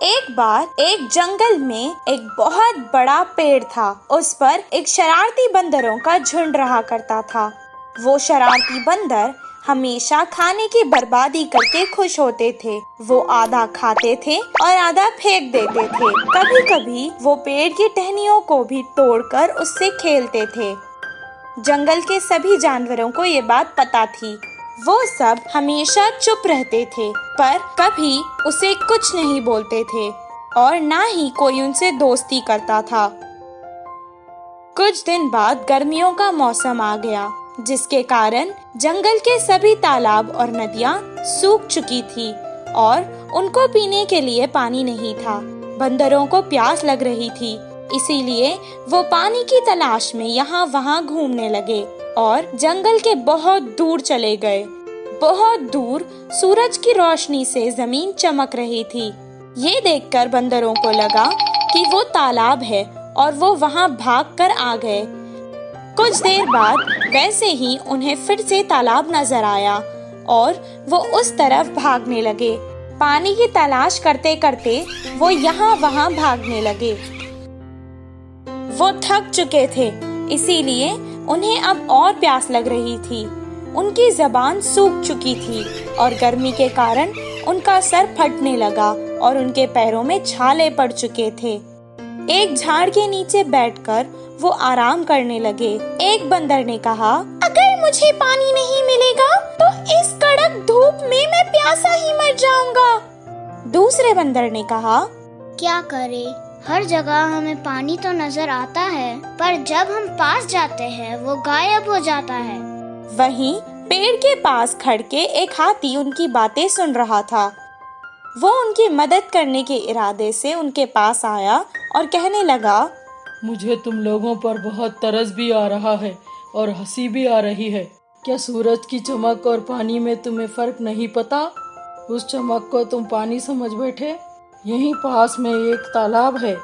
एक बार एक जंगल में एक बहुत बड़ा पेड़ था। उस पर एक शरारती बंदरों का झुंड रहा करता था। वो शरारती बंदर हमेशा खाने की बर्बादी करके खुश होते थे। वो आधा खाते थे और आधा फेंक देते थे। कभी कभी वो पेड़ की टहनियों को भी तोड़कर उससे खेलते थे। जंगल के सभी जानवरों को ये बात पता थी। वो सब हमेशा चुप रहते थे, पर कभी उसे कुछ नहीं बोलते थे और ना ही कोई उनसे दोस्ती करता था। कुछ दिन बाद गर्मियों का मौसम आ गया, जिसके कारण जंगल के सभी तालाब और नदियाँ सूख चुकी थी और उनको पीने के लिए पानी नहीं था। बंदरों को प्यास लग रही थी, इसीलिए वो पानी की तलाश में यहाँ वहाँ घूमने लगे और जंगल के बहुत दूर चले गए। बहुत दूर सूरज की रोशनी से जमीन चमक रही थी। ये देखकर बंदरों को लगा कि वो तालाब है और वो वहाँ भागकर आ गए। कुछ देर बाद वैसे ही उन्हें फिर से तालाब नजर आया और वो उस तरफ भागने लगे। पानी की तलाश करते करते वो यहाँ वहाँ भागने लगे। वो थक चुके थे, इसीलिए उन्हें अब और प्यास लग रही थी। उनकी जबान सूख चुकी थी और गर्मी के कारण उनका सर फटने लगा और उनके पैरों में छाले पड़ चुके थे। एक झाड़ के नीचे बैठकर वो आराम करने लगे। एक बंदर ने कहा, अगर मुझे पानी नहीं मिलेगा तो इस कड़क धूप में मैं प्यासा ही मर जाऊंगा। दूसरे बंदर ने कहा, क्या करे, हर जगह हमें पानी तो नजर आता है, पर जब हम पास जाते हैं वो गायब हो जाता है। वहीं पेड़ के पास खड़ के एक हाथी उनकी बातें सुन रहा था। वो उनकी मदद करने के इरादे से उनके पास आया और कहने लगा, मुझे तुम लोगों पर बहुत तरस भी आ रहा है और हंसी भी आ रही है। क्या सूरज की चमक और पानी में तुम्हें फर्क नहीं पता? उस चमक को तुम पानी समझ बैठे। यहीं पास में एक तालाब है,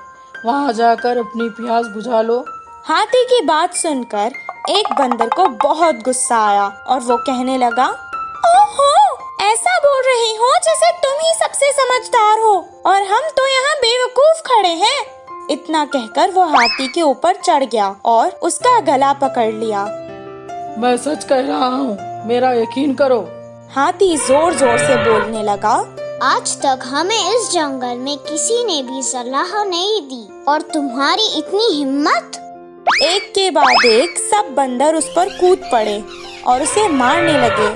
वहाँ जाकर अपनी प्यास बुझा लो। हाथी की बात सुनकर एक बंदर को बहुत गुस्सा आया और वो कहने लगा, ओहो, ऐसा बोल रही हो जैसे तुम ही सबसे समझदार हो और हम तो यहाँ बेवकूफ खड़े हैं। इतना कहकर वो हाथी के ऊपर चढ़ गया और उसका गला पकड़ लिया। मैं सच कह रहा हूँ, मेरा यकीन करो। हाथी जोर जोर से बोलने लगा, आज तक हमें इस जंगल में किसी ने भी सलाह नहीं दी और तुम्हारी इतनी हिम्मत। एक के बाद एक सब बंदर उस पर कूद पड़े और उसे मारने लगे।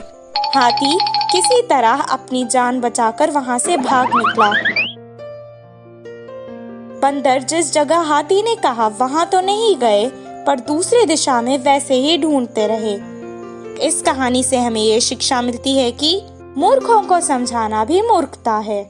हाथी किसी तरह अपनी जान बचाकर वहाँ से भाग निकला। बंदर जिस जगह हाथी ने कहा वहाँ तो नहीं गए, पर दूसरी दिशा में वैसे ही ढूंढते रहे। इस कहानी से हमें ये शिक्षा मिलती है कि मूर्खों को समझाना भी मूर्खता है।